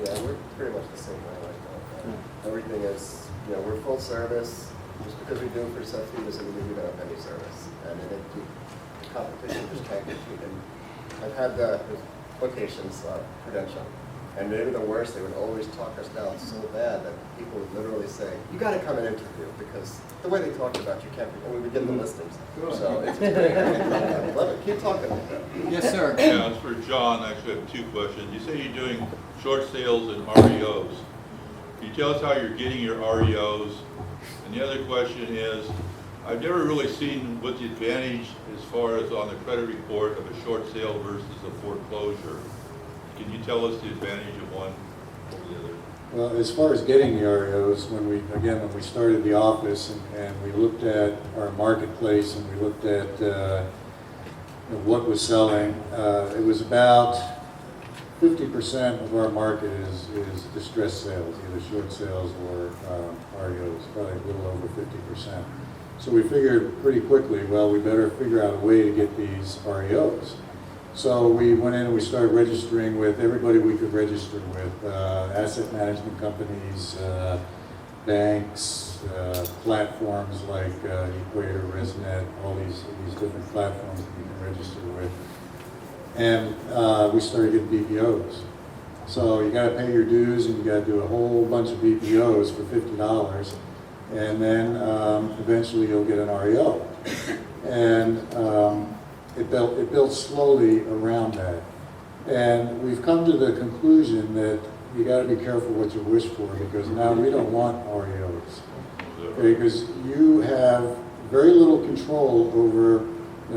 Yeah, we're pretty much the same way like that. Everything is, we're full service. Just because we do it for set fee doesn't mean we don't have any service. And then the competition just can't compete. And I've had the locations credential. And maybe the worst, they would always talk us down so bad that people would literally say, you got to come and interview because the way they talk about you can't be, and we would get the listings. So it's great. I love it. Keep talking. Yes, sir. Yeah, it's for John. I actually have two questions. You say you're doing short sales and REOs. Can you tell us how you're getting your REOs? And the other question is, I've never really seen what the advantage as far as on the credit report of a short sale versus a foreclosure. Can you tell us the advantage of one over the other? Well, as far as getting the REOs, when we started the office and we looked at our marketplace and we looked at what was selling, it was about 50% of our market is distressed sales, either short sales or REOs, probably a little over 50%. So we figured pretty quickly, well, we better figure out a way to get these REOs. So we went in and we started registering with everybody we could register with, asset management companies, banks, platforms like Equator, ResNet, all these different platforms that you can register with. And we started getting BPOs. So you got to pay your dues and you got to do a whole bunch of BPOs for $50. And then eventually you'll get an REO. And it built slowly around that. And we've come to the conclusion that you got to be careful what you wish for because now we don't want REOs. Okay, because you have very little control over,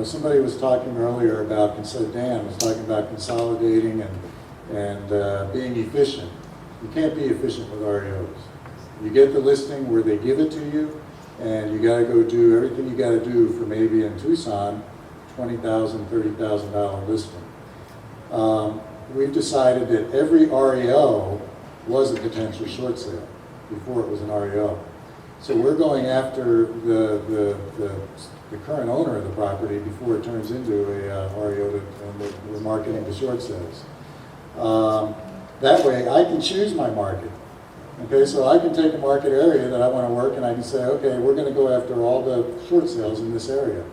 somebody was talking earlier about, Dan was talking about consolidating and being efficient. You can't be efficient with REOs. You get the listing where they give it to you, and you got to go do everything you got to do for maybe in Tucson, $20,000, $30,000 listing. We've decided that every REO was a potential short sale before it was an REO. So we're going after the current owner of the property before it turns into a REO and we're marketing the short sales. That way I can choose my market. Okay, so I can take a market area that I want to work and I can say, okay, we're going to go after all the short sales in this area.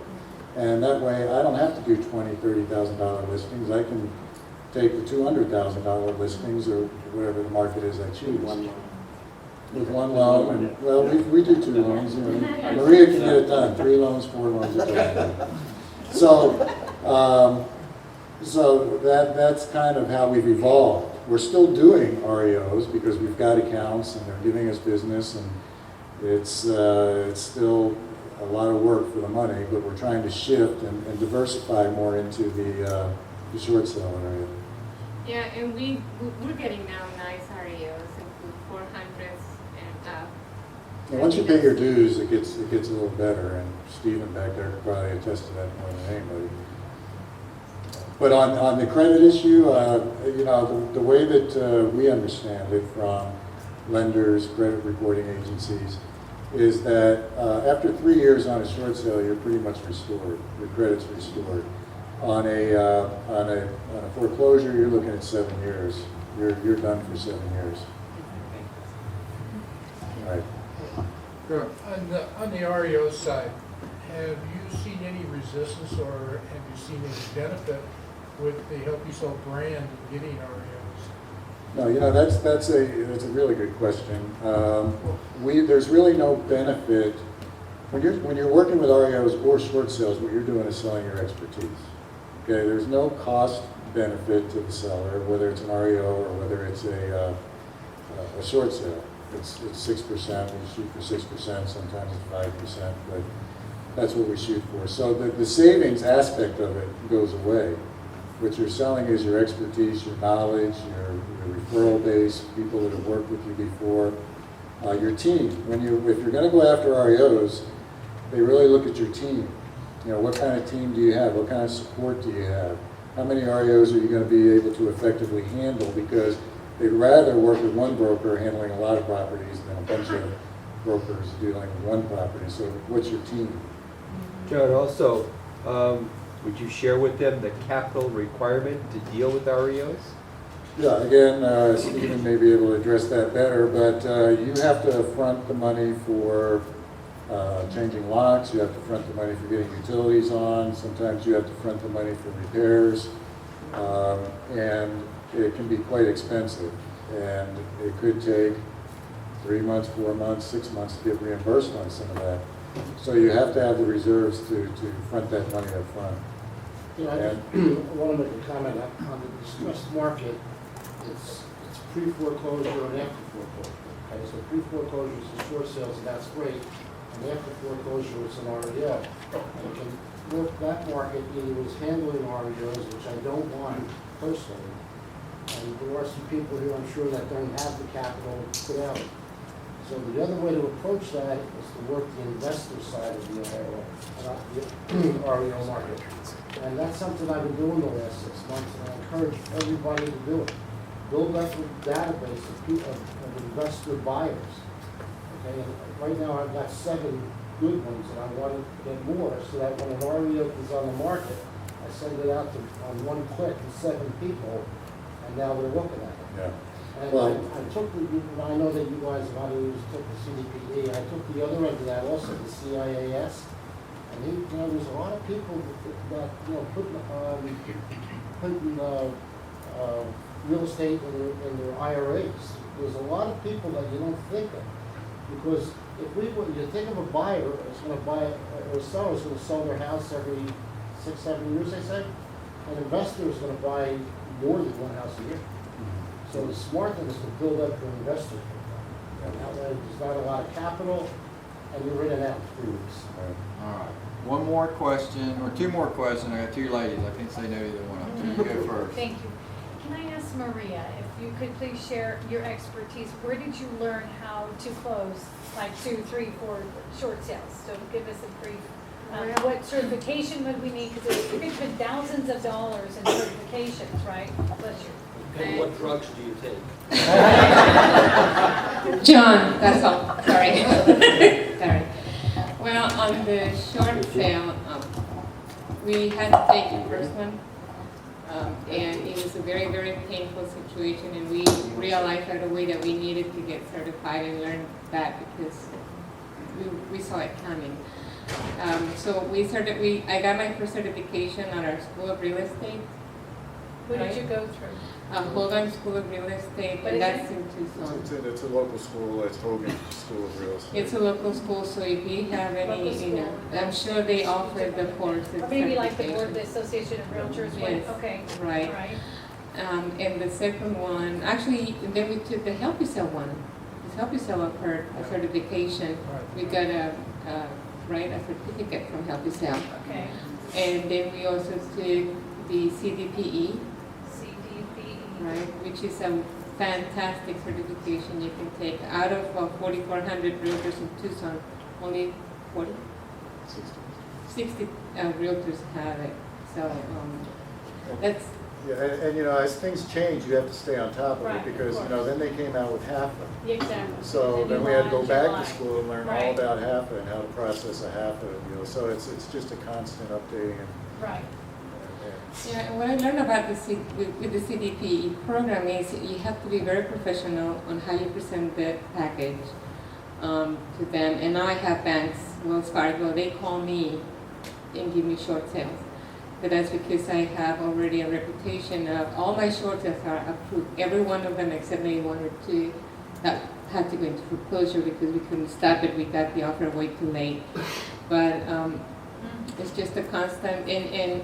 And that way I don't have to do $20,000, $30,000 listings. I can take the $200,000 listings or whatever the market is I choose. With one loan, and well, we do 2 loans. Maria can get it done. 3 loans, 4 loans are done. So that's kind of how we've evolved. We're still doing REOs because we've got accounts and they're giving us business, and it's still a lot of work for the money, but we're trying to shift and diversify more into the short sale area. Yeah, and we're getting now nice REOs, include 400s and up. And once you pay your dues, it gets a little better, and Stephen back there could probably attest to that more than anybody. But on the credit issue, the way that we understand it from lenders, credit reporting agencies, is that after 3 years on a short sale, you're pretty much restored. Your credit's restored. On a foreclosure, you're looking at 7 years. You're done for 7 years. Right. Sure. On the REO side, have you seen any resistance or have you seen any benefit with the Help You Sell brand in getting REOs? No, that's a really good question. There's really no benefit when you're working with REOs or short sales. What you're doing is selling your expertise. Okay, there's no cost benefit to the seller, whether it's an REO or whether it's a short sale. It's 6%. We shoot for 6%. Sometimes it's 5%, but that's what we shoot for. So the savings aspect of it goes away. What you're selling is your expertise, your knowledge, your referral base, people that have worked with you before, your team. If you're going to go after REOs, they really look at your team. What kind of team do you have? What kind of support do you have? How many REOs are you going to be able to effectively handle? Because they'd rather work with one broker handling a lot of properties than a bunch of brokers dealing with one property. So what's your team? John, also, would you share with them the capital requirement to deal with REOs? Yeah, again, Stephen may be able to address that better, but you have to front the money for changing locks, you have to front the money for getting utilities on, sometimes you have to front the money for repairs, and it can be quite expensive. And it could take 3 months, 4 months, 6 months to get reimbursed on some of that. So you have to have the reserves to front that money up front. Yeah, I just want to make a comment on the distressed market. It's pre-foreclosure and after foreclosure. Okay, so pre-foreclosure is the short sales, and that's great. And after foreclosure, it's an REO. And it can work that market either as handling REOs, which I don't want personally. And there are some people here, I'm sure, that don't have the capital to put out. So the other way to approach that is to work the investor side of the REO market. And that's something I've been doing the last 6 months, and I encourage everybody to do it. Build up a database of investor buyers. Okay, and right now I've got 7 good ones, and I want to get more, so that when an REO is on the market, I send it out to, on one click to 7 people, and now they're looking at it. Yeah. And Well- I took I know that you guys, a lot of you took the CDPE, I took the other end of that also, the CIAS. And there's a lot of people that putting real estate in their IRAs. There's a lot of people that you don't think of, because you think of a buyer is going to buy, or a seller is going to sell their house every 6-7 years, they say. An investor is going to buy more than one house a year. So the smart thing is to build up your investor profile. Now there's not a lot of capital, and you're in and out in 3 weeks. All right. One more question, or 2 more questions. I got 2 ladies. I can't say no to either one of them. You go first. Thank you. Can I ask Maria, if you could please share your expertise, where did you learn how to close like 2, 3, 4 short sales? So give us a brief, what certification would we need? Because it could spend thousands of dollars in certifications, right? Bless you. And what drugs do you take? John, that's all, sorry. Sorry. Well, on the short sale, we had to take the first one, and it was a very, very painful situation, and we realized right away that we needed to get certified and learn that because we saw it coming. So I got my first certification at our School of Real Estate. What did you go through? Hogan School of Real Estate, What and is that's it? in Tucson. It's a local school, it's Hogan School of Real Estate. It's a local school, so if you have any, Local school. I'm sure they offer the courses. Or maybe like the board, certification. the Association of Realtors went, Yes, okay. right. All right. And the second one, actually, then we took the Help Yourself one. The Help Yourself offered a certification. We got a certificate from Help Yourself. Okay. And then we also took the CDPE, CDPE. right, which is a fantastic certification you can take. Out of 4,400 realtors in Tucson, only 60 realtors have it. So that's, Yeah, and as things change, you have to stay on top of Right, it, because, of course. then they came out with HAFA. Yeah, exactly. So And then you we had to go launched back July. to school and learn all Right. about HAFA and how to process a HAFA, so it's just a constant updating and. Right. yeah, and what I learned about with the CDP program is you have to be very professional on how you present the package to them. And now I have banks, Wells Fargo, they call me and give me short sales. But that's because I have already a reputation of all my short sales are approved. Every one of them except maybe 1 or 2 that had to go into foreclosure because we couldn't stop it. We got the offer way too late. But it's just a constant, and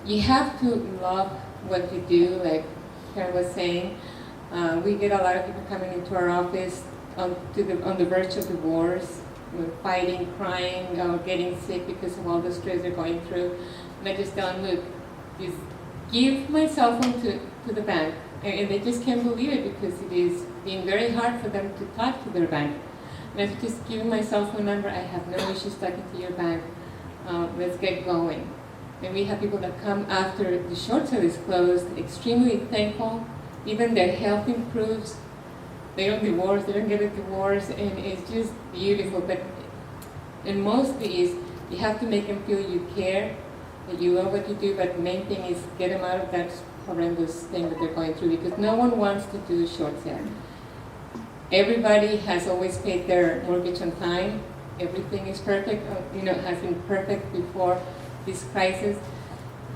you have to love what you do, like Karen was saying. We get a lot of people coming into our office on the verge of divorce, fighting, crying, getting sick because of all the stress they're going through. And I just tell them, look, just give my cell phone to the bank. And they just can't believe it because it is being very hard for them to talk to their bank. And I just give my cell phone number. I have no issues talking to your bank. Let's get going. And we have people that come after the short sale is closed, extremely thankful. Even their health improves. They don't divorce, they don't get a divorce, and it's just beautiful. But and mostly is you have to make them feel you care, that you love what you do, but the main thing is get them out of that horrendous thing that they're going through, because no one wants to do a short sale. Everybody has always paid their mortgage on time. Everything is perfect, has been perfect before this crisis.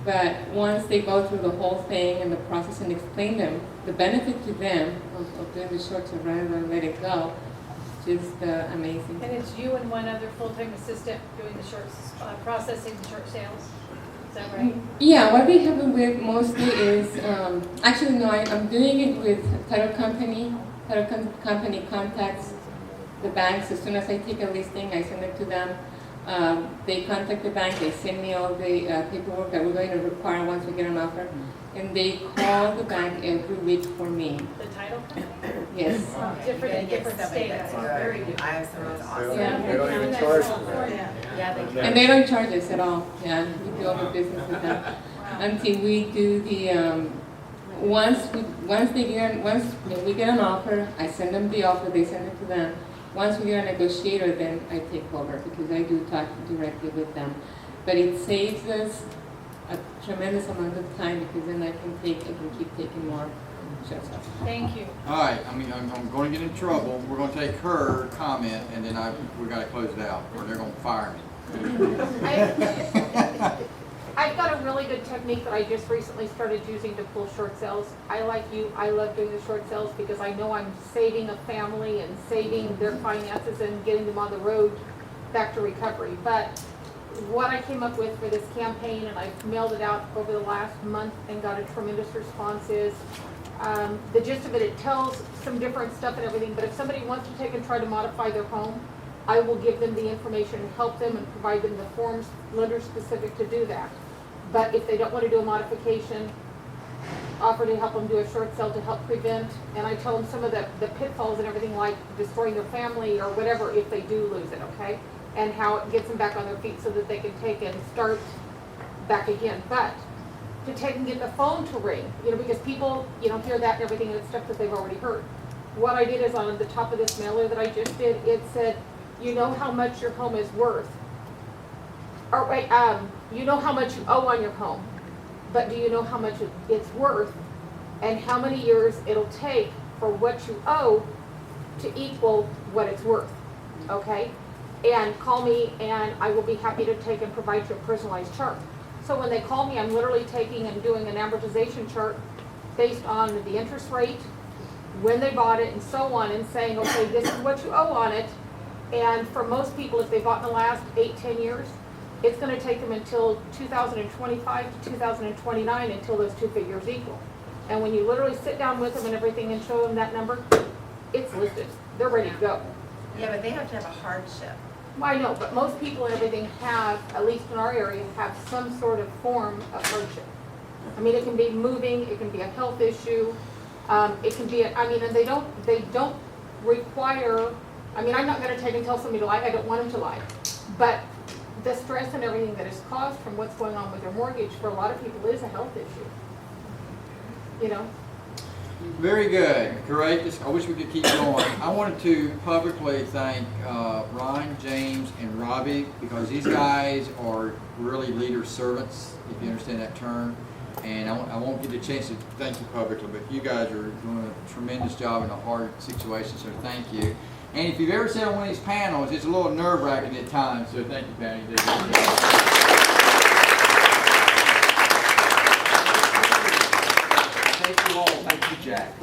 But once they go through the whole thing and the process and explain them, the benefit to them of doing the short sale rather than let it go, just amazing. And it's you and one other full-time assistant doing the processing the short sales? Is that right? Yeah, what we have been with mostly is, actually no, I'm doing it with title company. Title company contacts the banks. As soon as I take a listing, I send it to them. They contact the bank, they send me all the paperwork that we're going to require once we get an offer. And they call the bank every week for me. The title company? Yes. Different in different states. Very good. I have some, it's awesome. Yeah. They don't even charge for that. Yeah, they And they don't charge us at all. Yeah, we do all the business with them. Until we do the, once we get an offer, I send them the offer, they send it to them. Once we get a negotiator, then I take over, because I do talk directly with them. But it saves us a tremendous amount of time, because then I can keep taking more shots off. Thank you. All right, I'm going to get in trouble. We're going to take her comment, and then we got to close it out, or they're going to fire me. I've got a really good technique that I just recently started using to pull short sales. I like you, I love doing the short sales because I know I'm saving a family and saving their finances and getting them on the road back to recovery. But what I came up with for this campaign, and I've mailed it out over the last month and got a tremendous response, is the gist of it, it tells some different stuff and everything, but if somebody wants to take and try to modify their home, I will give them the information and help them and provide them the forms, lender specific, to do that. But if they don't want to do a modification, offer to help them do a short sale to help prevent, and I tell them some of the pitfalls and everything, like destroying their family or whatever if they do lose it, okay? And how it gets them back on their feet so that they can take and start back again. But to take and get the phone to ring, because people, hear that and everything, and it's stuff that they've already heard. What I did is on the top of this mailer that I just did, it said, you know how much your home is worth. Or wait, you know how much you owe on your home, but do you know how much it's worth and how many years it'll take for what you owe to equal what it's worth, okay? And call me and I will be happy to take and provide you a personalized chart. So when they call me, I'm literally taking and doing an amortization chart based on the interest rate, when they bought it, and so on, and saying, okay, this is what you owe on it. And for most people, if they bought in the last 8-10 years, it's going to take them until 2025 to 2029 until those two figures equal. And when you literally sit down with them and everything and show them that number, it's listed. They're ready to go. Yeah, but they have to have a hardship. Well, I know, but most people and everything have, at least in our area, have some sort of form of hardship. I mean, it can be moving, it can be a health issue, it can be, and they don't require, I'm not going to take and tell somebody to lie, I don't want them to lie. But the stress and everything that is caused from what's going on with their mortgage for a lot of people is a health issue. Very good, courageous. I wish we could keep going. I wanted to publicly thank Ron, James, and Robbie, because these guys are really leader servants, if you understand that term. And I won't get the chance to thank you publicly, but you guys are doing a tremendous job in a hard situation, so thank you. And if you've ever sat on one of these panels, it's a little nerve-wracking at times, so thank you, Patty. Thank you all. Thank you, Jack.